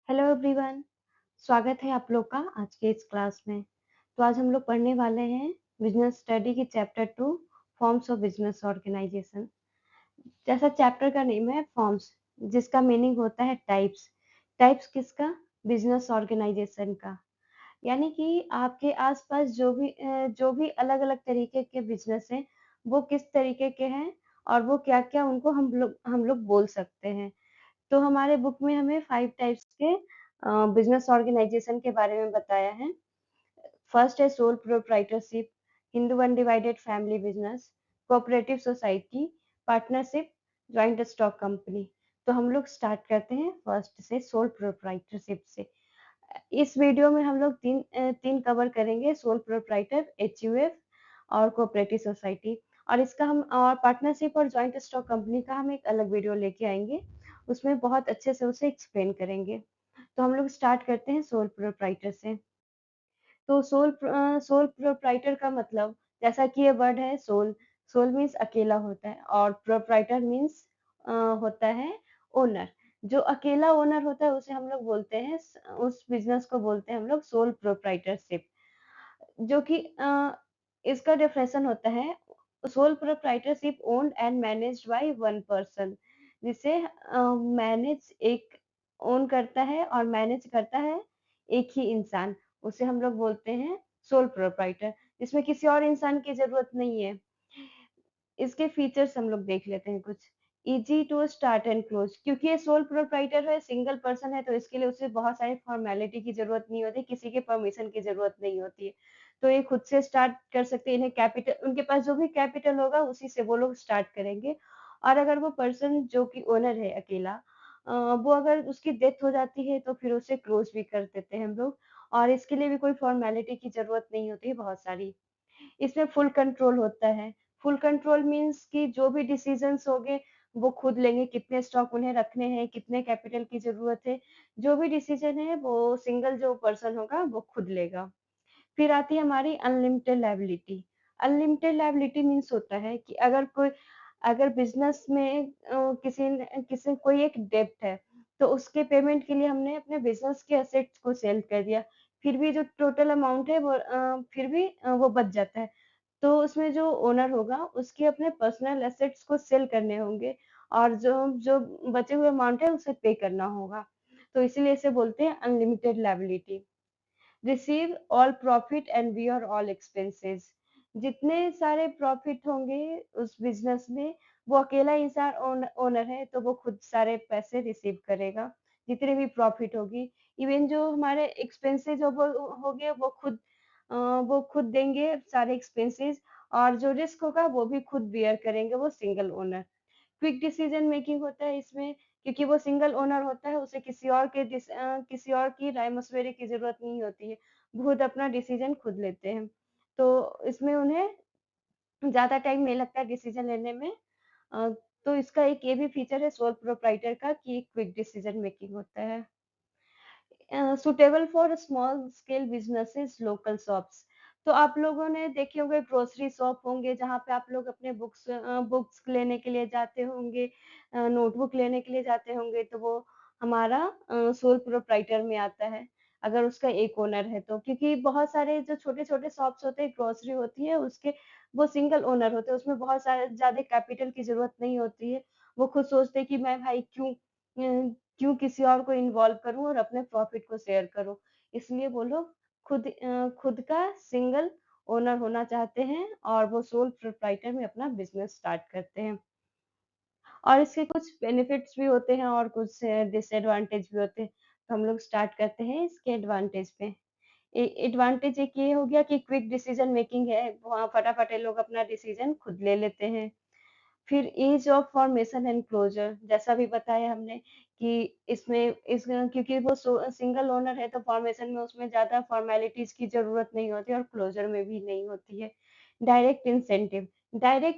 Hello everyone, स्वागत है आप लोग का आज के इस क्लास में। तो आज हम लोग पढ़ने वाले हैं बिजनेस स्टडी की chapter 2 forms of business organisation. जैसा चैप्टर का नेम है फॉर्म्स, जिसका मीनिंग होता है टाइप्स। टाइप्स किसका? बिजनेस ऑर्गेनाइजेशन का। यानी कि आपके आसपास जो भी अलग-अलग तरीके के बिजनेस हैं, वो किस तरीके के हैं और वो क्या-क्या उनको हम लोग बोल सकते हैं। तो हमारे बुक में हमें 5 टाइप्स के बिज़नेस ऑर्गेनाइज़ेशन के बारे में बताया है। फर्स्ट है sole proprietorship, Hindu undivided family business, cooperative society, partnership, joint stock company. तो हम लोग स्टार्ट करते हैं फर्स्ट से सोल प्रोप्राइटरशिप से। इस वीडियो में हम लोग 3 कवर करेंगे सोल प्रोप्राइटर, एचयूएफ और कोऑपरेटिव सोसाइटी और इसका हम और पार्टनरशिप और जॉइंट स्टॉक कंपनी का हम एक अलग वीडियो लेके आएँगे। उसमें बहुत अच्छे से उसे एक्सप्लेन करेंगे। तो हम लोग स्टार्ट करते हैं सोल प्रोप्राइटर से। तो सोल प्रोप्राइटर का मतलब जैसा कि ये वर्ड है सोल, सोल मीन्स अकेला होता है और प्रोप्राइटर मीन्स होता है ओनर। जो अकेला ओनर होता है उसे हम लोग बोलते हैं उस बिज़नेस को बोलते हैं हम लोग सोल प्रोप्राइटरशिप। जो कि इसका डेफिनेशन होता है sole proprietorship owned and managed by one person, जिसे मैनेज एक ओन करता है और मैनेज करता है एक ही इंसान, उसे हम लोग बोलते हैं सोल प्रोप्राइटर, जिसमें किसी और इंसान की जरूरत नहीं है। इसके फीचर्स हम लोग देख लेते हैं कुछ। Easy to start and close, क्योंकि ये सोल प्रोप्राइटर है, सिंगल पर्सन है, तो इसके लिए उसे बहुत सारी फॉर्मेलिटी की ज़रूरत नहीं होती, किसी के परमिशन की ज़रूरत नहीं होती है। तो ये खुद से स्टार्ट कर सकते हैं, इन्हें कैपिटल उनके पास जो भी कैपिटल होगा उसी से वो लोग स्टार्ट करेंगे। और अगर वो पर्सन जो कि ओनर है अकेला वो अगर उसकी डेथ हो जाती है तो फिर उसे क्लोज़ भी कर देते हैं हम लोग और इसके लिए भी कोई फॉर्मेलिटी की ज़रूरत नहीं होती है बहुत सारी। इसमें फुल कंट्रोल होता है। फुल कंट्रोल मीन्स कि जो भी डिसीजंस होंगे वो खुद लेंगे, कितने स्टॉक उन्हें रखने हैं, कितने कैपिटल की ज़रूरत है, जो भी डिसीजन है वो सिंगल जो पर्सन होगा वो खुद लेगा। फिर आती है हमारी unlimited liability. Unlimited liability means होता है कि अगर बिज़नेस में किसी ने किसी कोई एक डेब्ट है, तो उसके पेमेंट के लिए हमने अपने बिज़नेस के एसेट्स को सेल कर दिया, फिर भी जो टोटल अमाउंट है वो फिर भी वो बच जाता है। तो उसमें जो ओनर होगा उसके अपने पर्सनल एसेट्स को सेल करने होंगे और जो जो बचे हुए अमाउंट है उसे पे करना होगा। तो इसीलिए इसे बोलते हैं unlimited liability. Receive all profit and bear all expenses. जितने सारे प्रॉफिट होंगे उस बिजनेस में वो अकेला इंसान ओनर है तो वो खुद सारे पैसे रिसीव करेगा। जितने भी प्रॉफिट होगी, इवन जो हमारे एक्सपेंसेस हो गए वो खुद देंगे सारे एक्सपेंसेस और जो रिस्क होगा वो भी खुद बियर करेंगे वो single owner. Quick decision making होता है इसमें, क्योंकि वो सिंगल ओनर होता है, उसे किसी और की राय-मशवरे की ज़रूरत नहीं होती है। खुद अपना डिसीजन खुद लेते हैं। तो इसमें उन्हें ज़्यादा टाइम नहीं लगता है डिसीजन लेने में। अ, तो इसका एक ये भी फीचर है सोल प्रोप्राइटर का कि क्विक डिसीजन मेकिंग होता है। Suitable for small scale businesses local shops. तो आप लोगों ने देखे होंगे ग्रोसरी शॉप होंगे जहाँ पे आप लोग अपने बुक्स लेने के लिए जाते होंगे, नोटबुक लेने के लिए जाते होंगे तो वो हमारा सोल प्रोप्राइटर में आता है अगर उसका एक ओनर है तो, क्योंकि बहुत सारे जो छोटे छोटे शॉप्स होते हैं ग्रोसरी होती है उसके वो सिंगल ओनर होते हैं, उसमें बहुत सारे ज्यादा कैपिटल की जरूरत नहीं होती है। वो खुद सोचते हैं कि मैं भाई क्यों किसी और को इन्वॉल्व करूँ और अपने प्रॉफिट को शेयर करूँ। इसलिए वो लोग खुद का सिंगल ओनर होना चाहते हैं और वो सोल प्रोप्राइटर में अपना बिज़नेस स्टार्ट करते हैं। और इसके कुछ बेनिफिट्स भी होते हैं और कुछ डिसएडवांटेज भी होते हैं। तो हम लोग स्टार्ट करते हैं इसके एडवांटेज पे। एडवांटेज एक ये हो गया कि क्विक डिसीजन मेकिंग है, वहाँ फटाफट ये लोग अपना डिसीजन खुद ले लेते हैं। फिर ease of formation and closure, जैसा भी बताया हमने कि क्योंकि वो सिंगल ओनर है तो फॉर्मेशन में उसमें ज़्यादा फॉर्मेलिटीज़ की ज़रूरत नहीं होती और क्लोज़र में भी नहीं होती है। डायरेक्ट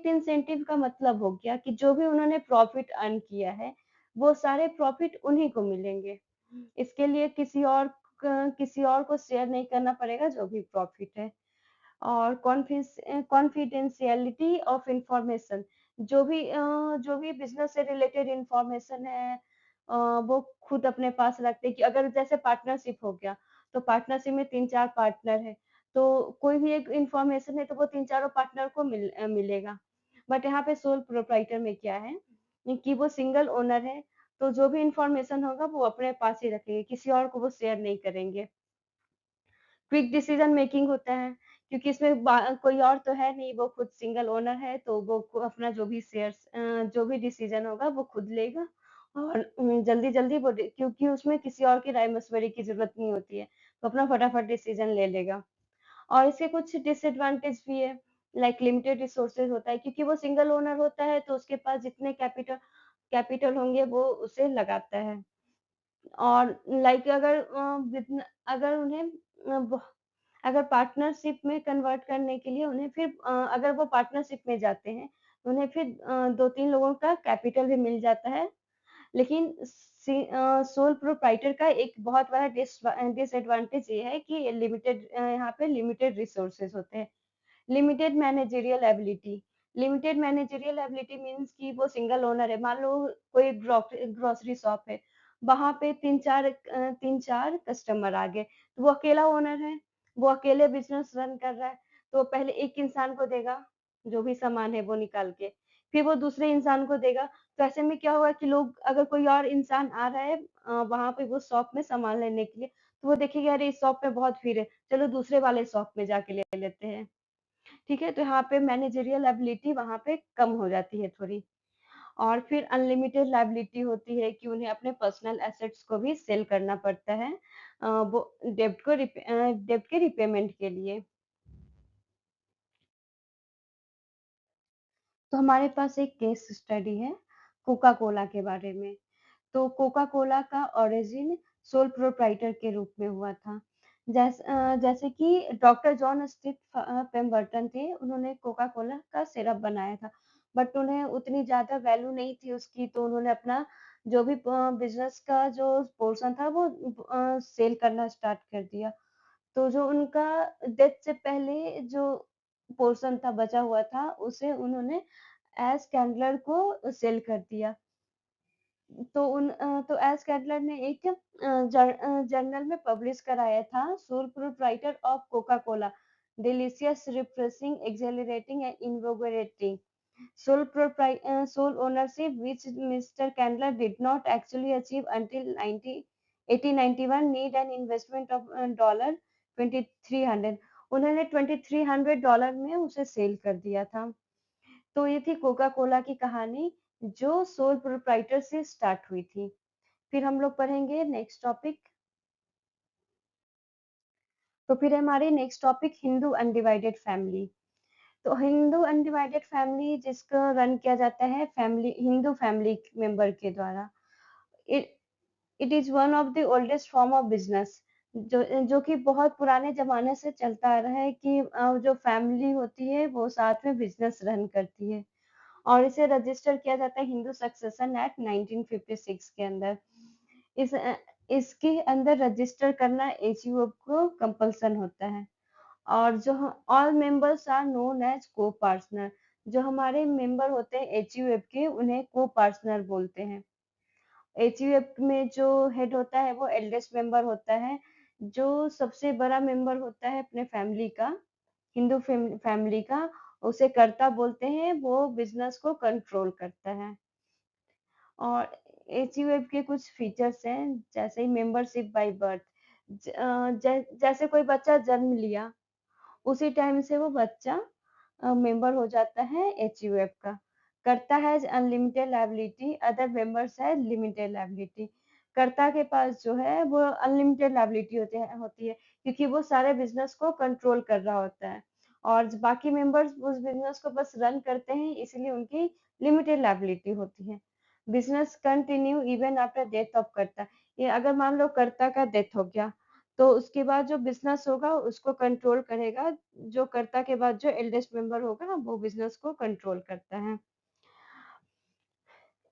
इंसेंटिव का मतलब हो गया कि जो भी उन्होंने प्रॉफिट अर्न किया है, वो सारे प्रॉफिट उन्हीं को मिलेंगे। इसके लिए किसी और को शेयर नहीं करना पड़ेगा जो भी प्रॉफिट है। और कॉन्फिडेंशियलिटी ऑफ इंफॉर्मेशन, जो भी बिजनेस से रिलेटेड इंफॉर्मेशन है वो खुद अपने पास रखते हैं कि अगर जैसे पार्टनरशिप हो गया, तो पार्टनरशिप में 3-4 पार्टनर हैं, तो कोई भी एक इन्फॉर्मेशन है तो वो 3 चारों पार्टनर को मिलेगा। बट यहाँ पे सोल प्रोप्राइटर में क्या है कि वो सिंगल ओनर है, तो जो भी इन्फॉर्मेशन होगा वो अपने पास ही रखेंगे, किसी और को वो शेयर नहीं करेंगे। क्विक डिसीजन मेकिंग होता है, क्योंकि इसमें कोई और तो है नहीं, वो खुद सिंगल ओनर है, तो वो अपना जो भी शेयर्स जो भी डिसीजन होगा वो खुद लेगा और जल्दी जल्दी वो क्योंकि उसमें किसी और की राय मशवरे की जरूरत नहीं होती है, तो अपना फटाफट डिसीजन ले लेगा। और इसके कुछ डिसएडवांटेज भी है, लाइक लिमिटेड रिसोर्सेज होता है, क्योंकि वो सिंगल ओनर होता है तो उसके पास जितने कैपिटल कैपिटल होंगे वो उसे लगाता है। और लाइक अगर उन्हें अगर पार्टनरशिप में कन्वर्ट करने के लिए उन्हें फिर अगर वो पार्टनरशिप में जाते हैं, तो उन्हें फिर 2-3 लोगों का कैपिटल भी मिल जाता है। लेकिन सोल प्रोप्राइटर का एक बहुत बड़ा डिसएडवांटेज ये है कि यहाँ पे लिमिटेड रिसोर्सेज होते हैं। Limited managerial ability limited managerial ability means कि वो सिंगल ओनर है। मान लो कोई ग्रोसरी शॉप है, वहां पे तीन चार कस्टमर आ गए, तो वो अकेला ओनर है, वो अकेले बिजनेस रन कर रहा है, तो पहले एक इंसान को देगा जो भी सामान है वो निकाल के, फिर वो दूसरे इंसान को देगा। तो ऐसे में क्या होगा कि लोग, अगर कोई और इंसान आ रहा है वहां पे वो शॉप में सामान लेने के लिए, तो वो देखेगा अरे इस शॉप में बहुत भीड़ है, चलो दूसरे वाले शॉप में जाके ले लेते हैं। ठीक है, तो यहाँ पे मैनेजरियल एबिलिटी वहाँ पे कम हो जाती है थोड़ी। और फिर अनलिमिटेड लायबिलिटी होती है कि उन्हें अपने पर्सनल एसेट्स को भी सेल करना पड़ता है वो डेब्ट के रिपेमेंट के लिए। तो हमारे पास एक केस स्टडी है कोका कोला के बारे में। तो कोका कोला का ओरिजिन सोल प्रोप्राइटर के रूप में हुआ था। जैसे कि डॉक्टर जॉन स्थित पेम्बर्टन थे, उन्होंने कोका कोला का सिरप बनाया था, बट उन्हें उतनी ज्यादा वैल्यू नहीं थी उसकी, तो उन्होंने अपना जो भी बिजनेस का जो पोर्शन था वो सेल करना स्टार्ट कर दिया। तो जो उनका डेथ से पहले जो पोर्शन था बचा हुआ था, उसे उन्होंने एस कैंडलर को सेल कर दिया। तो एस कैटलर ने एक जर्नल में पब्लिश कराया था, sole proprietor of Coca Cola, delicious refreshing accelerating and invigorating sole ownership which Mr. Candler did not actually achieve until 1891 need an investment of dollar 2300। उन्होंने $2300 में उसे सेल कर दिया था। तो ये थी कोका कोला की कहानी जो सोल प्रोप्राइटर से स्टार्ट हुई थी। फिर हम लोग पढ़ेंगे नेक्स्ट टॉपिक। तो फिर हमारी next topic Hindu undivided family. तो हिंदू अनडिवाइडेड फैमिली जिसको रन किया जाता है हिंदू फैमिली मेंबर के द्वारा। It it is one of the oldest form of business, जो कि बहुत पुराने जमाने से चलता आ रहा है कि जो फैमिली होती है वो साथ में बिजनेस रन करती है। और इसे रजिस्टर किया जाता है हिंदू सक्सेशन एक्ट 1956 के अंदर। इस इसके अंदर रजिस्टर करना एचयूएफ को कंपल्सन होता है। और जो all members are known as co partner, जो हमारे मेंबर होते हैं एचयूएफ के उन्हें को पार्टनर बोलते हैं। एचयूएफ में जो हेड होता है वो एल्डेस्ट मेंबर होता है, जो सबसे बड़ा मेंबर होता है अपने फैमिली का, हिंदू फैमिली का, उसे कर्ता बोलते हैं, वो बिजनेस को कंट्रोल करता है। और एचयूएफ के कुछ फीचर्स हैं, जैसे ही मेंबरशिप बाय बर्थ, जैसे कोई बच्चा जन्म लिया उसी टाइम से वो बच्चा मेंबर हो जाता है एचयूएफ का। करता है अनलिमिटेड लायबिलिटी, अदर मेंबर्स है लिमिटेड लायबिलिटी। कर्ता के पास जो है वो अनलिमिटेड लायबिलिटी होती है, क्योंकि वो सारे बिजनेस को कंट्रोल कर रहा होता है, और बाकी मेंबर्स उस बिजनेस को बस रन करते हैं, इसलिए उनकी लिमिटेड लायबिलिटी होती है। Business continue even after death of कर्ता। ये अगर मान लो कर्ता का डेथ हो गया, तो उसके बाद जो बिजनेस होगा उसको कंट्रोल करेगा, जो कर्ता के बाद जो एल्डेस्ट मेंबर होगा वो बिजनेस को कंट्रोल करता है।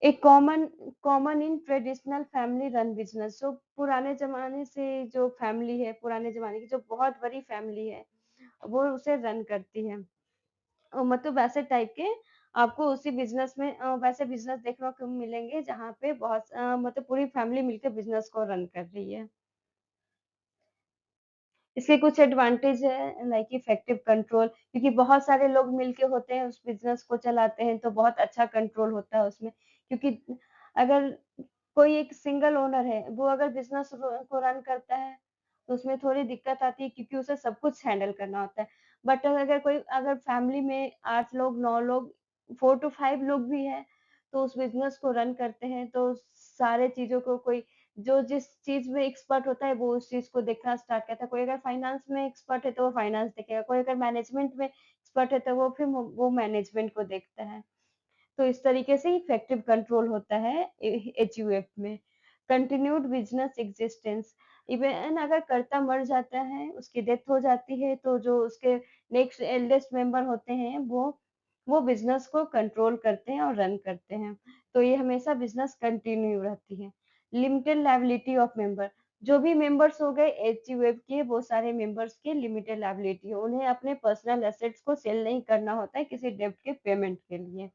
एक common in traditional family run business, जो पुराने जमाने से जो फैमिली है, पुराने जमाने की जो बहुत बड़ी फैमिली है, वो उसे रन करती है। मतलब वैसे टाइप के आपको उसी बिज़नेस में वैसे बिज़नेस देखने को मिलेंगे जहाँ पे बहुत मतलब पूरी फैमिली मिलकर बिज़नेस को रन कर रही है। इसके कुछ एडवांटेज है लाइक इफेक्टिव कंट्रोल, क्योंकि बहुत सारे लोग मिलके होते हैं उस बिज़नेस को चलाते हैं तो बहुत अच्छा कंट्रोल होता है उसमें। क्योंकि अगर कोई एक सिंगल ओनर है, वो अगर बिज़नेस को रन करता है, तो उसमें थोड़ी दिक्कत आती है क्योंकि उसे सब कुछ हैंडल करना होता है। बट अगर फैमिली में 8 लोग, 9 लोग, 4 टू 5 लोग भी हैं, तो उस बिज़नेस को रन करते हैं तो सारे चीज़ों को कोई जो जिस चीज़ में एक्सपर्ट होता है, वो उस चीज़ को देखना स्टार्ट करता है। कोई अगर फाइनेंस में एक्सपर्ट है, तो वो फाइनेंस देखेगा, कोई अगर मैनेजमेंट में एक्सपर्ट है, तो वो फिर वो मैनेजमेंट को देखता है। तो इस तरीके से इफेक्टिव कंट्रोल होता है एचयूएफ में। कंटिन्यूड बिजनेस एग्जिस्टेंस, इवन अगर कर्ता मर जाता है, उसकी डेथ हो जाती है, तो जो उसके नेक्स्ट एल्डेस्ट मेंबर होते हैं वो बिजनेस को कंट्रोल करते हैं और रन करते हैं। तो ये हमेशा बिजनेस कंटिन्यू रहती है। लिमिटेड लायबिलिटी ऑफ मेंबर, जो भी मेंबर्स हो गए एचयूएफ के, वो सारे मेंबर्स के लिमिटेड लायबिलिटी है। उन्हें अपने पर्सनल एसेट्स को सेल नहीं करना होता है किसी डेब्ट के पेमेंट के लिए।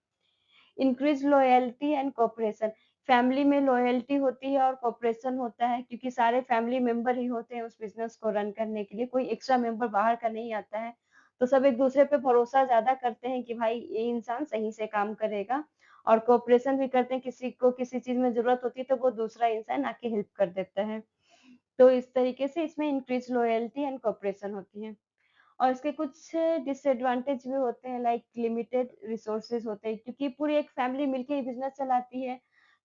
Increase loyalty and cooperation, family में लॉयल्टी होती है और कोऑपरेशन होता है क्योंकि सारे फैमिली मेंबर ही होते हैं उस बिजनेस को रन करने के लिए, कोई एक्स्ट्रा मेंबर बाहर का नहीं आता है। तो सब एक दूसरे पे भरोसा ज्यादा करते हैं कि भाई ये इंसान सही से काम करेगा, और कोऑपरेशन भी करते हैं, किसी को किसी चीज में जरूरत होती है तो वो दूसरा इंसान आके हेल्प कर देता है। तो इस तरीके से इसमें इंक्रीज लॉयल्टी एंड कोऑपरेशन होती है। और इसके कुछ डिसएडवांटेज भी होते हैं लाइक लिमिटेड रिसोर्सेज होते हैं क्योंकि पूरी एक फैमिली मिलके ही बिजनेस चलाती है,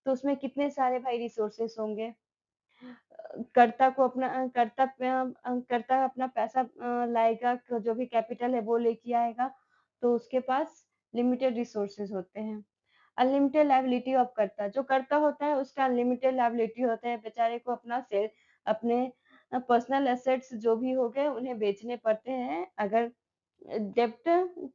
तो उसमें कितने सारे भाई रिसोर्सेज होंगे। कर्ता अपना पैसा लाएगा, जो भी कैपिटल है वो लेके आएगा, तो उसके पास लिमिटेड रिसोर्सेज होते हैं। अनलिमिटेड लायबिलिटी ऑफ कर्ता, जो कर्ता होता है उसका अनलिमिटेड लायबिलिटी होता है, बेचारे को अपने पर्सनल एसेट्स जो भी हो गए उन्हें बेचने पड़ते हैं अगर डेब्ट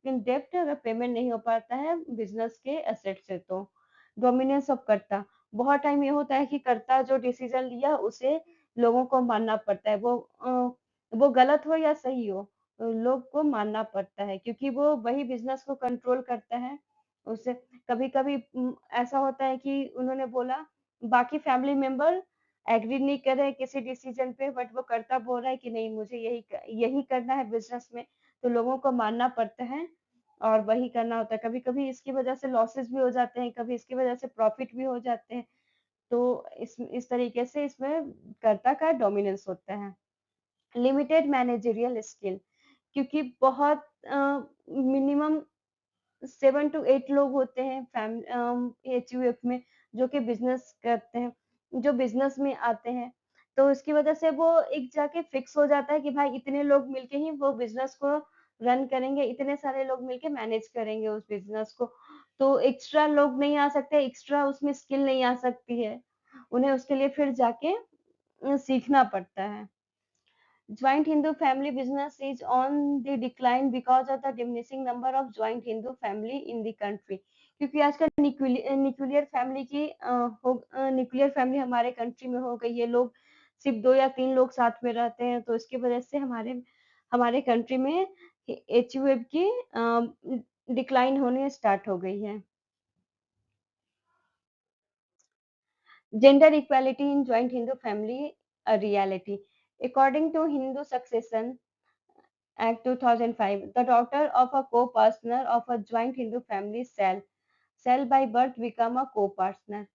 डेब्ट अगर पेमेंट नहीं हो पाता है बिजनेस के एसेट से। तो डोमिनेंस ऑफ कर्ता, बहुत टाइम ये होता है कि कर्ता जो डिसीजन लिया उसे लोगों को मानना पड़ता है, वो गलत हो या सही हो, लोग को मानना पड़ता है क्योंकि वो वही बिजनेस को कंट्रोल करता है। उसे कभी कभी ऐसा होता है कि उन्होंने बोला, बाकी फैमिली मेंबर एग्री नहीं कर रहे किसी डिसीजन पे, बट वो कर्ता बोल रहा है कि नहीं मुझे यही करना है बिजनेस में, तो लोगों को मानना पड़ता है और वही करना होता है। कभी-कभी इसकी वजह से लॉसेस भी हो जाते हैं, कभी इसकी वजह से प्रॉफिट भी हो जाते हैं। तो इस तरीके से इसमें कर्ता का डोमिनेंस होता है। लिमिटेड मैनेजरियल स्किल, क्योंकि बहुत मिनिमम 7 टू 8 लोग होते हैं एचयूएफ में जो कि बिजनेस करते हैं, जो बिजनेस में आते हैं। तो इसकी वजह से वो एक जाके फिक्स हो जाता है कि भाई इतने लोग मिलके ही वो बिजनेस को रन करेंगे, इतने सारे लोग मिलके मैनेज करेंगे उस बिजनेस को। तो एक्स्ट्रा लोग नहीं आ सकते, एक्स्ट्रा उसमें स्किल नहीं आ सकती है, उन्हें उसके लिए फिर जाके सीखना पड़ता है। Joint Hindu family business is on the decline because of the diminishing number of joint Hindu family in the country. क्योंकि आजकल न्यूक्लियर फैमिली न्यूक्लियर फैमिली हमारे कंट्री में हो गई है, लोग सिर्फ 2 या 3 लोग साथ में रहते हैं, तो इसकी वजह से हमारे हमारे कंट्री में एचयूएफ की डिक्लाइन होने स्टार्ट हो गई है। Gender equality in joint Hindu family a reality. According to Hindu Succession Act 2005, the daughter of a co-partner of a joint Hindu family shall by birth become a co-partner.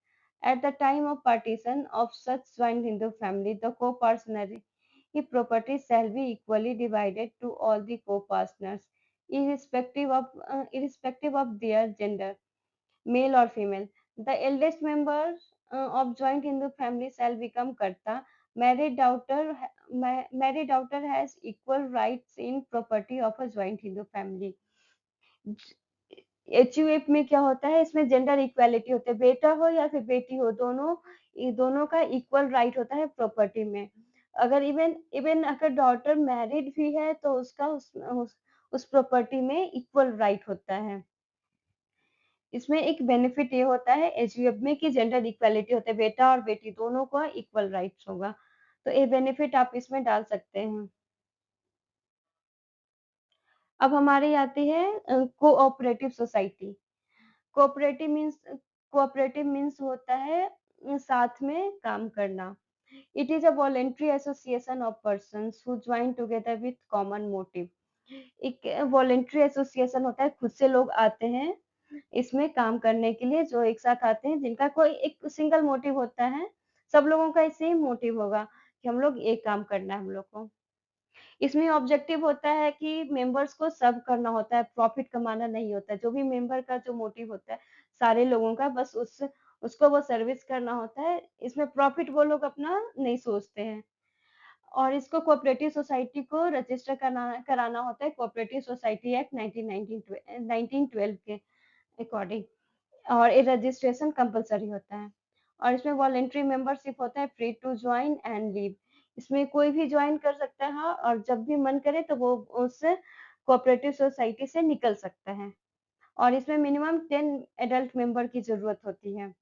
At the time of partition of such joint Hindu family, the co-partner property shall be equally divided to all the co-partners, irrespective of their gender, male or female. The eldest member of joint Hindu family shall become Karta. Married daughter has equal rights in property of a joint Hindu family. HUF में क्या होता है, इसमें gender equality होता है, बेटा हो या फिर बेटी हो, दोनों का इक्वल राइट होता है प्रॉपर्टी में। अगर इवन इवन अगर डॉटर मैरिड भी है तो उसका उस प्रॉपर्टी में इक्वल राइट होता है। इसमें एक बेनिफिट ये होता है एचयूएफ में कि जेंडर इक्वालिटी होता है, बेटा और बेटी दोनों को इक्वल राइट्स होगा, तो ये बेनिफिट आप इसमें डाल सकते हैं। अब हमारी आती है कोऑपरेटिव सोसाइटी। कोऑपरेटिव मीन्स होता है साथ में काम करना। It is a voluntary association of persons who join together with common motive. एक वॉलेंट्री एसोसिएशन होता है, खुद से लोग आते हैं इसमें काम करने के लिए, जो एक साथ आते हैं जिनका कोई एक सिंगल मोटिव होता है। सब लोगों का सेम मोटिव होगा कि हम लोग एक काम करना है हम लोग को। इसमें ऑब्जेक्टिव होता है कि मेंबर्स को सर्व करना होता है, प्रॉफिट कमाना नहीं होता है। जो भी मेंबर का जो मोटिव होता है सारे लोगों का, बस उसको वो सर्विस करना होता है। इसमें प्रॉफिट वो लोग अपना नहीं सोचते हैं। और इसको कोऑपरेटिव सोसाइटी को रजिस्टर कराना होता है कोऑपरेटिव सोसाइटी एक्ट 1912 के अकॉर्डिंग, और ये रजिस्ट्रेशन कंपलसरी होता है। और इसमें वॉलेंट्री मेंबरशिप होता है, free to join and leave. इसमें कोई भी ज्वाइन कर सकता है और जब भी मन करे तो वो उस कोऑपरेटिव सोसाइटी से निकल सकता है। और इसमें मिनिमम 10 एडल्ट मेंबर की जरूरत होती है।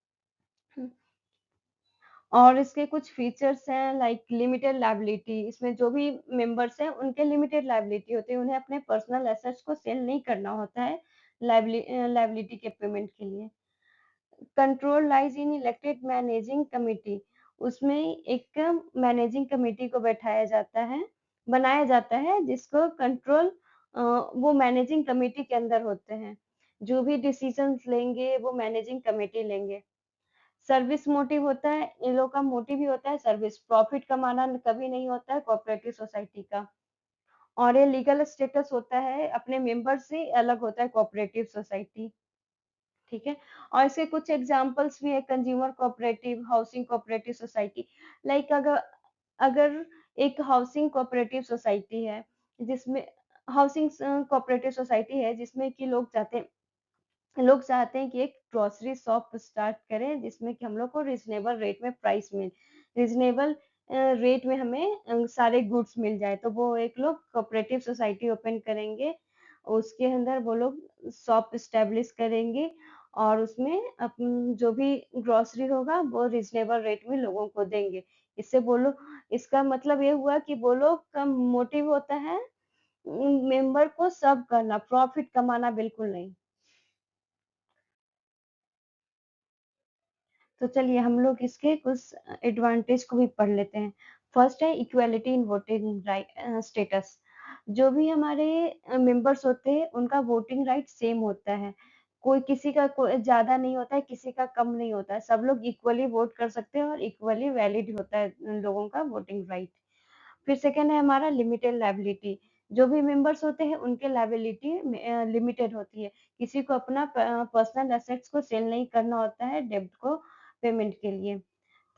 और इसके कुछ फीचर्स हैं लाइक लिमिटेड लायबिलिटी। इसमें जो भी मेंबर्स हैं उनके लिमिटेड लायबिलिटी होती है, उन्हें अपने पर्सनल एसेट्स को सेल नहीं करना होता है लायबिलिटी के पेमेंट के लिए। Control lies in elected managing committee. उसमें एक मैनेजिंग कमिटी को बनाया जाता है जिसको कंट्रोल वो मैनेजिंग कमिटी के अंदर होते हैं। जो भी डिसीजंस लेंगे वो मैनेजिंग कमेटी लेंगे। सर्विस मोटिव होता है, इन लोग का मोटिव ही होता है सर्विस, प्रॉफिट कमाना कभी नहीं होता है कोऑपरेटिव सोसाइटी का। और ये लीगल स्टेटस होता है, अपने मेंबर से अलग होता है कोऑपरेटिव सोसाइटी। ठीक है। और इसके कुछ एग्जांपल्स भी है, consumer cooperative, housing cooperative society. Like अगर अगर एक हाउसिंग कोऑपरेटिव सोसाइटी है जिसमें हाउसिंग कोऑपरेटिव सोसाइटी है जिसमें कि लोग चाहते हैं कि एक ग्रोसरी शॉप स्टार्ट करें जिसमें कि हम लोग को रीजनेबल रेट में हमें सारे गुड्स मिल जाए, तो वो एक लोग कोऑपरेटिव सोसाइटी ओपन करेंगे। उसके अंदर वो लोग शॉप स्टेब्लिश करेंगे और उसमें जो भी ग्रोसरी होगा वो रीजनेबल रेट में लोगों को देंगे। इससे वो लोग, इसका मतलब ये हुआ कि वो लोग का मोटिव होता है मेंबर को सर्व करना, प्रॉफिट कमाना बिल्कुल नहीं। तो चलिए हम लोग इसके कुछ एडवांटेज को भी पढ़ लेते हैं। फर्स्ट है equality in voting right status. जो भी हमारे मेंबर्स होते हैं उनका वोटिंग राइट सेम होता है। कोई किसी का ज्यादा नहीं होता है, किसी का कम नहीं होता है, सब लोग इक्वली वोट कर सकते हैं और इक्वली वैलिड होता है उन लोगों का वोटिंग राइट। फिर सेकेंड है हमारा लिमिटेड लायबिलिटी। जो भी मेंबर्स होते हैं उनके लायबिलिटी लिमिटेड होती है। किसी को अपना पर्सनल एसेट्स को सेल नहीं करना होता है डेब्ट को पेमेंट के लिए।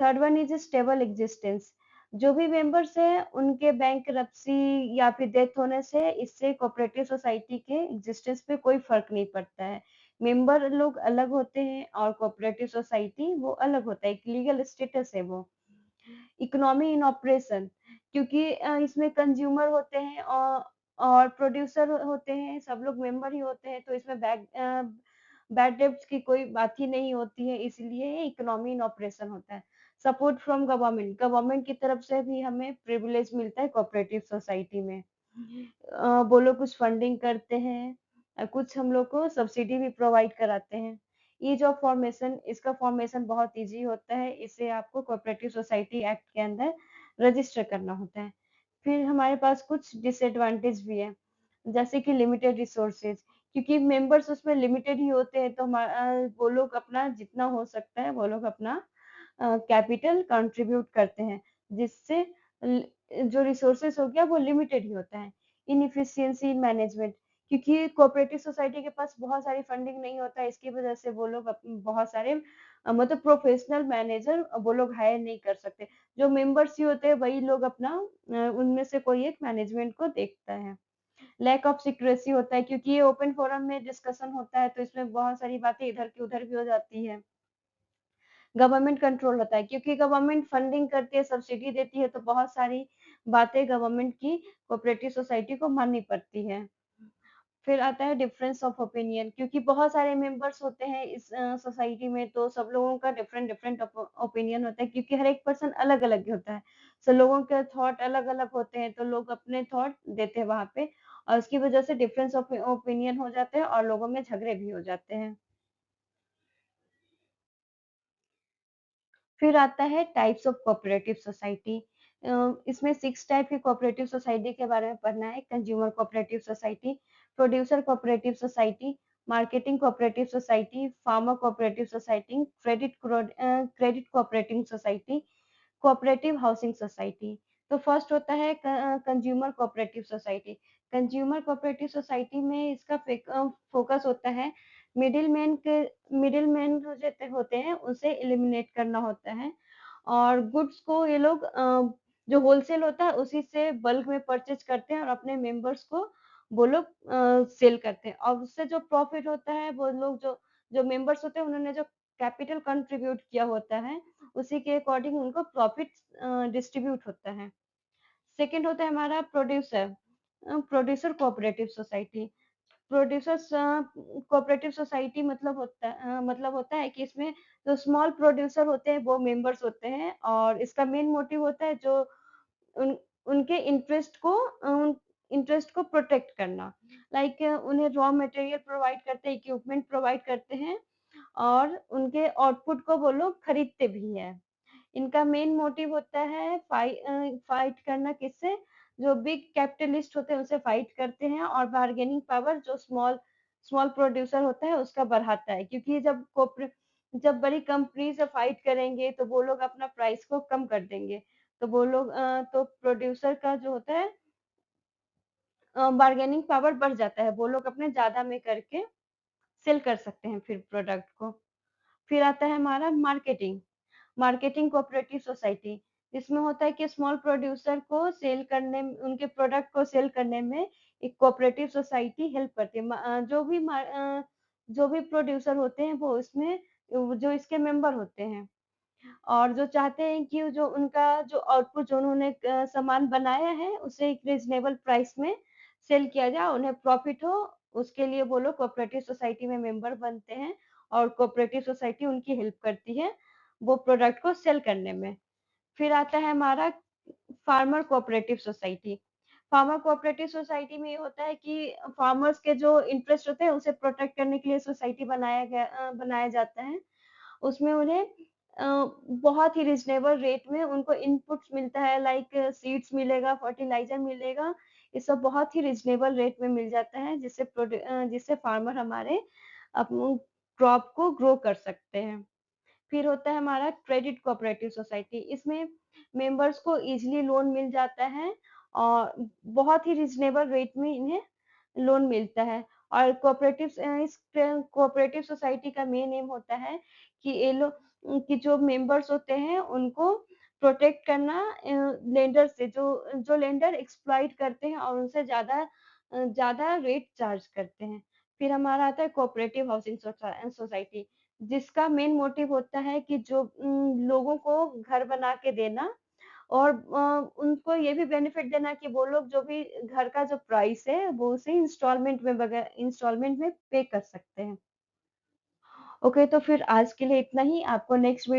Third one is stable existence. जो भी मेंबर्स हैं उनके बैंकरप्सी या फिर डेथ होने से इससे कोऑपरेटिव सोसाइटी के एग्जिस्टेंस पे कोई फर्क नहीं पड़ता है। मेंबर लोग अलग होते हैं और कोऑपरेटिव सोसाइटी वो अलग होता है, एक लीगल स्टेटस है वो। इकोनॉमी इन ऑपरेशन, क्योंकि इसमें कंज्यूमर होते हैं और प्रोड्यूसर होते हैं, सब लोग मेंबर ही होते हैं, तो इसमें बैड डेब्ट्स की कोई बात ही नहीं होती है, इसलिए इकोनॉमी इन ऑपरेशन होता है। सपोर्ट फ्रॉम गवर्नमेंट, गवर्नमेंट की तरफ से भी हमें प्रिविलेज मिलता है कोऑपरेटिव सोसाइटी में। वो लोग कुछ फंडिंग करते हैं, कुछ हम लोग को सब्सिडी भी प्रोवाइड कराते हैं। ईज ऑफ फॉर्मेशन, इसका फॉर्मेशन बहुत इजी होता है, इसे आपको कोऑपरेटिव सोसाइटी एक्ट के अंदर रजिस्टर करना होता है। फिर हमारे पास कुछ डिसएडवांटेज भी है, जैसे कि लिमिटेड रिसोर्सेज, क्योंकि मेंबर्स उसमें लिमिटेड ही होते हैं, तो हमारा वो लोग अपना जितना हो सकता है वो लोग अपना कैपिटल कंट्रीब्यूट करते हैं, जिससे जो रिसोर्सेस हो गया वो लिमिटेड ही होता है। इनएफिशिएंसी इन मैनेजमेंट, क्योंकि कोऑपरेटिव सोसाइटी के पास बहुत सारी फंडिंग नहीं होता है, इसकी वजह से वो लोग बहुत सारे मतलब प्रोफेशनल मैनेजर वो लोग हायर नहीं कर सकते। जो मेंबर्स ही होते हैं वही लोग अपना उनमें से कोई एक मैनेजमेंट को देखता है। लैक ऑफ सिक्रेसी होता है, क्योंकि ये ओपन फोरम में डिस्कशन होता है तो इसमें बहुत सारी बातें इधर की उधर भी हो जाती है। गवर्नमेंट कंट्रोल होता है, क्योंकि गवर्नमेंट फंडिंग करती है, सब्सिडी देती है, तो बहुत सारी बातें गवर्नमेंट की कोऑपरेटिव सोसाइटी को माननी पड़ती है। फिर आता है डिफरेंस ऑफ ओपिनियन, क्योंकि बहुत सारे मेंबर्स होते हैं इस सोसाइटी में, तो सब लोगों का डिफरेंट डिफरेंट ओपिनियन होता है, क्योंकि हर एक पर्सन अलग अलग होता है। सब लोगों के थॉट अलग अलग होते हैं, तो लोग अपने थॉट देते हैं वहां पे, और उसकी वजह से डिफरेंस ऑफ ओपिनियन हो जाते हैं और लोगों में झगड़े भी हो जाते हैं। फिर आता है टाइप्स ऑफ कोऑपरेटिव सोसाइटी। इसमें 6 टाइप की कोऑपरेटिव सोसाइटी के बारे में पढ़ना है। Consumer cooperative society, producer cooperative society, marketing cooperative society, farmer cooperative society, credit cooperative society, cooperative housing society. तो फर्स्ट होता है consumer cooperative society. Consumer cooperative society में इसका फोकस होता है मिडिल मैन जो होते हैं उसे एलिमिनेट करना होता है, और गुड्स को ये लोग जो होलसेल होता है उसी से बल्क में परचेज करते हैं और अपने मेंबर्स को वो लोग सेल करते हैं, और उससे जो प्रॉफिट होता है वो लोग जो जो मेंबर्स होते हैं उन्होंने जो कैपिटल कंट्रीब्यूट किया होता है उसी के अकॉर्डिंग उनको प्रॉफिट डिस्ट्रीब्यूट होता है। सेकंड होता है हमारा producer cooperative society. Producers cooperative society मतलब होता है कि इसमें जो स्मॉल प्रोड्यूसर होते हैं वो मेंबर्स होते हैं, और इसका मेन मोटिव होता है जो उन उनके इंटरेस्ट को प्रोटेक्ट करना। लाइक उन्हें रॉ मटेरियल प्रोवाइड करते हैं, इक्विपमेंट प्रोवाइड करते हैं, और उनके आउटपुट को वो लोग खरीदते भी हैं। इनका मेन मोटिव होता है फाइट करना किससे, जो बिग कैपिटलिस्ट होते हैं उनसे फाइट करते हैं, और बार्गेनिंग पावर जो स्मॉल स्मॉल प्रोड्यूसर होता है उसका बढ़ाता है, क्योंकि जब बड़ी कंपनी से फाइट करेंगे तो वो लोग अपना प्राइस को कम कर देंगे, तो वो लोग तो प्रोड्यूसर का जो होता है बार्गेनिंग पावर बढ़ जाता है, वो लोग अपने ज्यादा में करके सेल कर सकते हैं फिर प्रोडक्ट को। फिर आता है हमारा मार्केटिंग कोऑपरेटिव सोसाइटी। इसमें होता है कि स्मॉल प्रोड्यूसर को सेल करने उनके प्रोडक्ट को सेल करने में एक कोऑपरेटिव सोसाइटी हेल्प करती है। जो भी प्रोड्यूसर होते हैं वो इसमें जो इसके मेंबर होते हैं, और जो चाहते हैं कि जो उनका जो आउटपुट जो उन्होंने सामान बनाया है उसे एक रीजनेबल प्राइस में सेल किया जाए, उन्हें प्रॉफिट हो, उसके लिए वो लोग कोऑपरेटिव सोसाइटी में मेंबर बनते हैं, और कोऑपरेटिव सोसाइटी उनकी हेल्प करती है वो प्रोडक्ट को सेल करने में। फिर आता है हमारा farmer cooperative society. Farmer cooperative society में ये होता है कि फार्मर्स के जो इंटरेस्ट होते हैं उसे प्रोटेक्ट करने के लिए सोसाइटी बनाया जाता है। उसमें उन्हें बहुत ही रिजनेबल रेट में उनको इनपुट्स मिलता है, लाइक सीड्स मिलेगा, फर्टिलाइजर मिलेगा, ये सब बहुत ही रिजनेबल रेट में मिल जाता है, जिससे फार्मर हमारे अपने क्रॉप को ग्रो कर सकते हैं। फिर होता है हमारा क्रेडिट कोऑपरेटिव सोसाइटी। इसमें मेंबर्स को इजीली लोन मिल जाता है, और बहुत ही रिजनेबल रेट में इन्हें लोन मिलता है। और इस कोऑपरेटिव सोसाइटी का मेन एम होता है कि ये लोग कि जो मेंबर्स होते हैं उनको प्रोटेक्ट करना लेंडर से, जो लेंडर एक्सप्लॉइट करते हैं और उनसे ज्यादा रेट चार्ज करते हैं। फिर हमारा आता है कोऑपरेटिव हाउसिंग सोसाइटी, जिसका मेन मोटिव होता है कि जो लोगों को घर बना के देना, और उनको ये भी बेनिफिट देना कि वो लोग जो भी घर का जो प्राइस है वो उसे इंस्टॉलमेंट में पे कर सकते हैं। ओके, तो फिर आज के लिए इतना ही। आपको नेक्स्ट